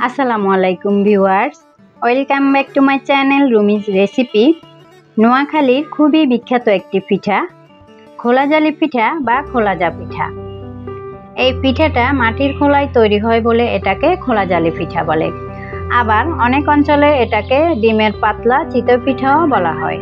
আসসালামু আলাইকুম viewers, welcome back to my channel Rumi's recipe. নোয়াখালীর খুবই বিখ্যাত একটি পিঠা খোলাজালি পিঠা বা খোলাজা পিঠা। এই পিঠাটা মাটির খোলায় তৈরি হয় বলে এটাকে খোলাজালি পিঠা বলে। আবার অনেক অঞ্চলে এটাকে ডিমের পাতলা চিতই পিঠাও বলা হয়।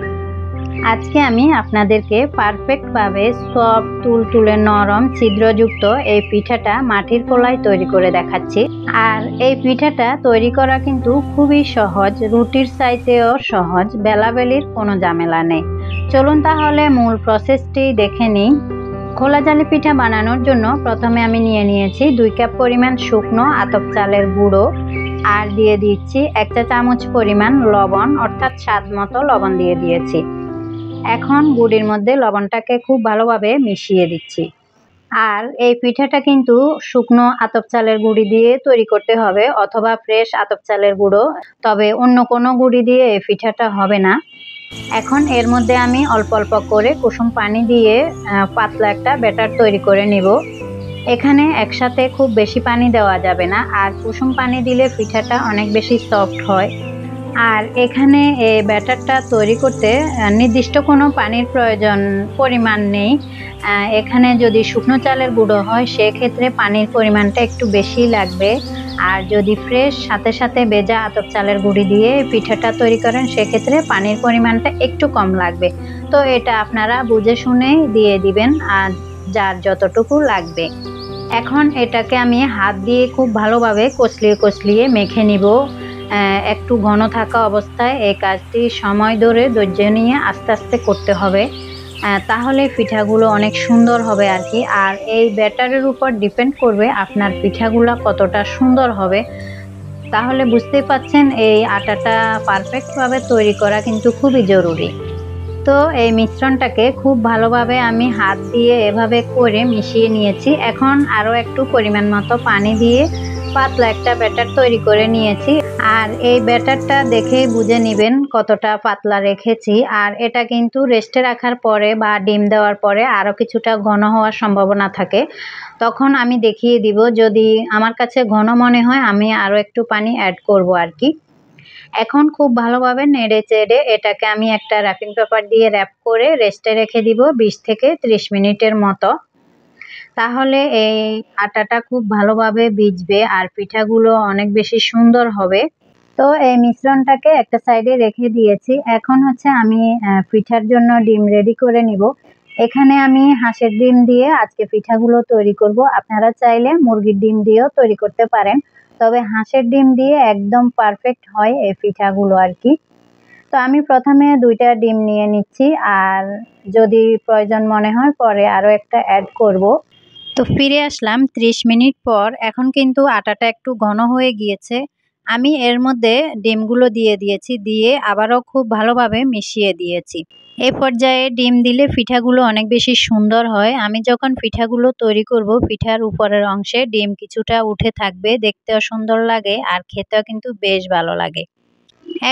আজকে আমি আপনাদেরকে পারফেক্টভাবে সফট তুলতুলে নরম ছিদ্রযুক্ত এই পিঠাটা মাটির খোলায় তৈরি করে দেখাচ্ছি। আর এই পিঠাটা তৈরি করা কিন্তু খুবই সহজ, রুটির চাইতেও সহজ, বেলাবেলির কোনো ঝামেলা নেই। চলুন তাহলে মূল প্রসেসটি দেখে নিই। খোলাজালি পিঠা বানানোর জন্য প্রথমে আমি নিয়েছি 2 কাপ পরিমাণ শুকনো আতপ চালের গুঁড়ো, আর দিয়ে দিচ্ছি 1 চা চামচ পরিমাণ লবণ, অর্থাৎ স্বাদ মতো লবণ দিয়ে দিয়েছি। এখন গুড়ির মধ্যে লবণটাকে খুব ভালোভাবে মিশিয়ে দিচ্ছি। আর এই পিঠাটা কিন্তু শুকনো আতপ চালের গুঁড়ি দিয়ে তৈরি করতে হবে অথবা ফ্রেশ আতপ চালের গুঁড়ো, তবে অন্য কোনো গুঁড়ি দিয়ে এই পিঠাটা হবে না। এখন এর মধ্যে আমি অল্প অল্প করে কুসুম পানি দিয়ে পাতলা একটা ব্যাটার তৈরি করে নিব। এখানে একসাথে খুব বেশি পানি দেওয়া যাবে না, আর কুসুম পানি দিলে পিঠাটা অনেক বেশি সফট হয়। আর এখানে এই ব্যাটারটা তৈরি করতে নির্দিষ্ট কোনো পানির পরিমাণ নেই। এখানে যদি শুকনো চালের গুঁড়ো হয় সেক্ষেত্রে পানির পরিমাণটা একটু বেশি লাগবে, আর যদি ফ্রেশ সাথে সাথে ভেজা আতপ চালের গুঁড়ি দিয়ে পিঠাটা তৈরি করেন সেক্ষেত্রে পানির পরিমাণটা একটু কম লাগবে। তো এটা আপনারা বুঝে শুনেই দিয়ে দিবেন, আর যার যতটুকু লাগবে। এখন এটাকে আমি হাত দিয়ে খুব ভালোভাবে কচলিয়ে মেখে নিব। একটু ঘন থাকা অবস্থায় এই কাজটি সময় ধরে ধৈর্য নিয়ে আস্তে আস্তে করতে হবে, তাহলে পিঠাগুলো অনেক সুন্দর হবে আর কি। আর এই ব্যাটারের উপর ডিপেন্ড করবে আপনার পিঠাগুলো কতটা সুন্দর হবে। তাহলে বুঝতেই পাচ্ছেন এই আটাটা পারফেক্টভাবে তৈরি করা কিন্তু খুবই জরুরি। তো এই মিশ্রণটাকে খুব ভালোভাবে আমি হাত দিয়ে এভাবে করে মিশিয়ে নিয়েছি। এখন আরও একটু পরিমাণ মতো পানি দিয়ে পাতলা একটা ব্যাটার তৈরি করে নিয়েছি। আর এই ব্যাটারটা দেখেই বুঝে নেবেন কতটা পাতলা রেখেছি। আর এটা কিন্তু রেস্টে রাখার পরে বা ডিম দেওয়ার পরে আরও কিছুটা ঘন হওয়ার সম্ভাবনা থাকে, তখন আমি দেখিয়ে দিব। যদি আমার কাছে ঘন মনে হয় আমি আরও একটু পানি অ্যাড করব আর কি। এখন খুব ভালোভাবে নেড়ে চেড়ে এটাকে আমি একটা র্যাপিং পেপার দিয়ে র্যাপ করে রেস্টে রেখে দিব 20 থেকে 30 মিনিটের মতো। তাহলে এই আটাটা খুব ভালোভাবে ভিজবে আর পিঠাগুলো অনেক বেশি সুন্দর হবে। তো এই মিশ্রণটাকে একটা সাইডে রেখে দিয়েছি। এখন হচ্ছে আমি পিঠার জন্য ডিম রেডি করে নিব। এখানে আমি হাঁসের ডিম দিয়ে আজকে পিঠাগুলো তৈরি করব। আপনারা চাইলে মুরগির ডিম দিয়েও তৈরি করতে পারেন, তবে হাঁসের ডিম দিয়ে একদম পারফেক্ট হয় এই পিঠাগুলো আর কি। তো আমি প্রথমে 2টা ডিম নিয়ে নিচ্ছি, আর যদি প্রয়োজন মনে হয় পরে আরও একটা অ্যাড করব। তো ফিরে আসলাম 30 মিনিট পর। এখন কিন্তু আটাটা একটু ঘন হয়ে গিয়েছে। আমি এর মধ্যে ডিমগুলো দিয়ে দিয়েছি, দিয়ে আবারও খুব ভালোভাবে মিশিয়ে দিয়েছি। এই পর্যায়ে ডিম দিলে পিঠাগুলো অনেক বেশি সুন্দর হয়। আমি যখন পিঠাগুলো তৈরি করব পিঠার উপরের অংশে ডিম কিছুটা উঠে থাকবে, দেখতেও সুন্দর লাগে আর খেতেও কিন্তু বেশ ভালো লাগে।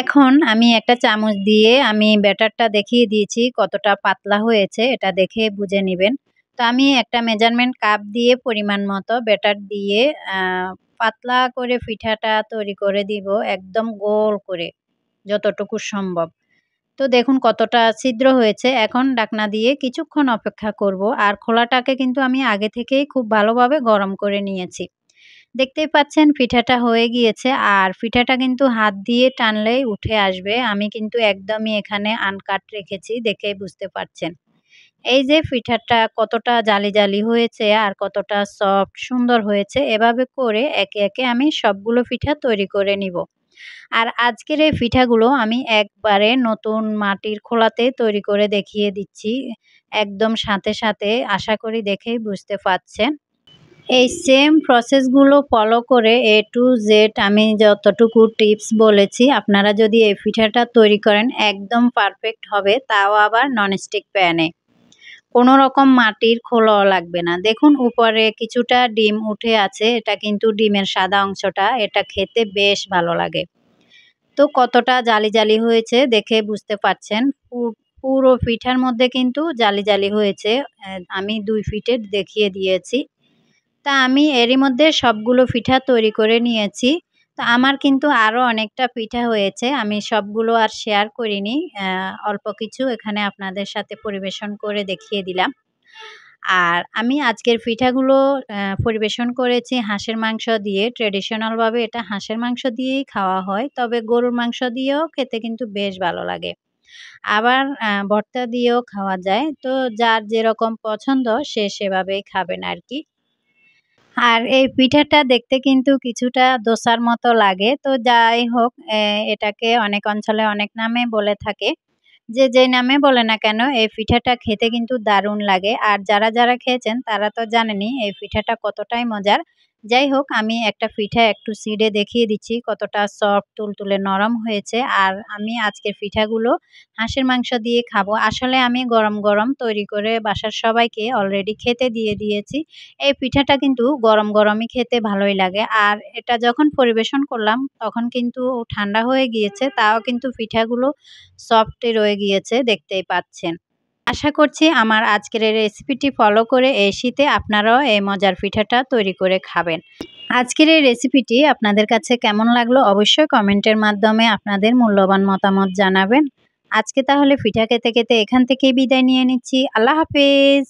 এখন আমি একটা চামচ দিয়ে আমি ব্যাটারটা দেখিয়ে দিয়েছি কতটা পাতলা হয়েছে, এটা দেখে বুঝে নেবেন। তো আমি একটা মেজারমেন্ট কাপ দিয়ে পরিমাণ মতো ব্যাটার দিয়ে পাতলা করে পিঠাটা তৈরি করে দিব, একদম গোল করে যতটুকু সম্ভব। তো দেখুন কতটা ছিদ্র হয়েছে। এখন ঢাকনা দিয়ে কিছুক্ষণ অপেক্ষা করব। আর খোলাটাকে কিন্তু আমি আগে থেকেই খুব ভালোভাবে গরম করে নিয়েছি। দেখতেই পাচ্ছেন পিঠাটা হয়ে গিয়েছে, আর পিঠাটা কিন্তু হাত দিয়ে টানলেই উঠে আসবে। আমি কিন্তু একদমই এখানে আনকাট রেখেছি, দেখেই বুঝতে পারছেন। এই যে পিঠাটা কতটা জালি জালি হয়েছে আর কতটা সফট সুন্দর হয়েছে। এভাবে করে একে একে আমি সবগুলো পিঠা তৈরি করে নিব। আর আজকের এই পিঠাগুলো আমি একবারে নতুন মাটির খোলাতে তৈরি করে দেখিয়ে দিচ্ছি, একদম সাথে সাথে। আশা করি দেখেই বুঝতে পারছেন। এই সেম প্রসেসগুলো ফলো করে A to Z আমি যতটুকু টিপস বলেছি আপনারা যদি এই পিঠাটা তৈরি করেন একদম পারফেক্ট হবে, তাও আবার ননস্টিক প্যানে। কোনো রকম মাটির খোলাও লাগবে না। দেখুন উপরে কিছুটা ডিম উঠে আছে, এটা কিন্তু ডিমের সাদা অংশটা, এটা খেতে বেশ ভালো লাগে। তো কতটা জালি জালি হয়েছে দেখে বুঝতে পারছেন। পুরো পিঠার মধ্যে কিন্তু জালি জালি হয়েছে। আমি 2 ফিটের দেখিয়ে দিয়েছি। তা আমি এরই মধ্যে সবগুলো পিঠা তৈরি করে নিয়েছি। তো আমার কিন্তু আরও অনেকটা পিঠা হয়েছে, আমি সবগুলো আর শেয়ার করিনি, অল্প কিছু এখানে আপনাদের সাথে পরিবেশন করে দেখিয়ে দিলাম। আর আমি আজকের পিঠাগুলো পরিবেশন করেছি হাঁসের মাংস দিয়ে। ট্র্যাডিশনালভাবে এটা হাঁসের মাংস দিয়েই খাওয়া হয়, তবে গরুর মাংস দিয়েও খেতে কিন্তু বেশ ভালো লাগে। আবার ভর্তা দিয়েও খাওয়া যায়। তো যার যেরকম পছন্দ সে সেভাবেই খাবেন আরকি। আর এই পিঠাটা দেখতে কিন্তু কিছুটা দোসার মতো লাগে। তো যাই হোক, এটাকে অনেক অঞ্চলে অনেক নামে বলে থাকে। যে যেই নামে বলে না কেন, এই পিঠাটা খেতে কিন্তু দারুণ লাগে। আর যারা খেয়েছেন তারা তো জানেনই এই পিঠাটা কতটাই মজার। যাই হোক, আমি একটা পিঠা একটু ছিঁড়ে দেখিয়ে দিচ্ছি কতটা সফট তুলতুলে নরম হয়েছে। আর আমি আজকের পিঠাগুলো হাঁসের মাংস দিয়ে খাবো। আসলে আমি গরম, গরম তৈরি করে বাসার সবাইকে অলরেডি খেতে দিয়ে দিয়েছি। এই পিঠাটা কিন্তু গরম, গরমই খেতে ভালোই লাগে। আর এটা যখন পরিবেশন করলাম তখন কিন্তু ঠান্ডা হয়ে গিয়েছে, তাও কিন্তু পিঠাগুলো সফটই রয়ে গিয়েছে, দেখতেই পাচ্ছেন। আশা করছি আমার আজকের এই রেসিপিটি ফলো করে এই শীতে আপনারাও এই মজার পিঠাটা তৈরি করে খাবেন। আজকের এই রেসিপিটি আপনাদের কাছে কেমন লাগলো অবশ্যই কমেন্টের মাধ্যমে আপনাদের মূল্যবান মতামত জানাবেন। আজকে তাহলে পিঠা খেতে, খেতে এখান থেকেই বিদায় নিয়ে নিচ্ছি। আল্লাহ হাফেজ।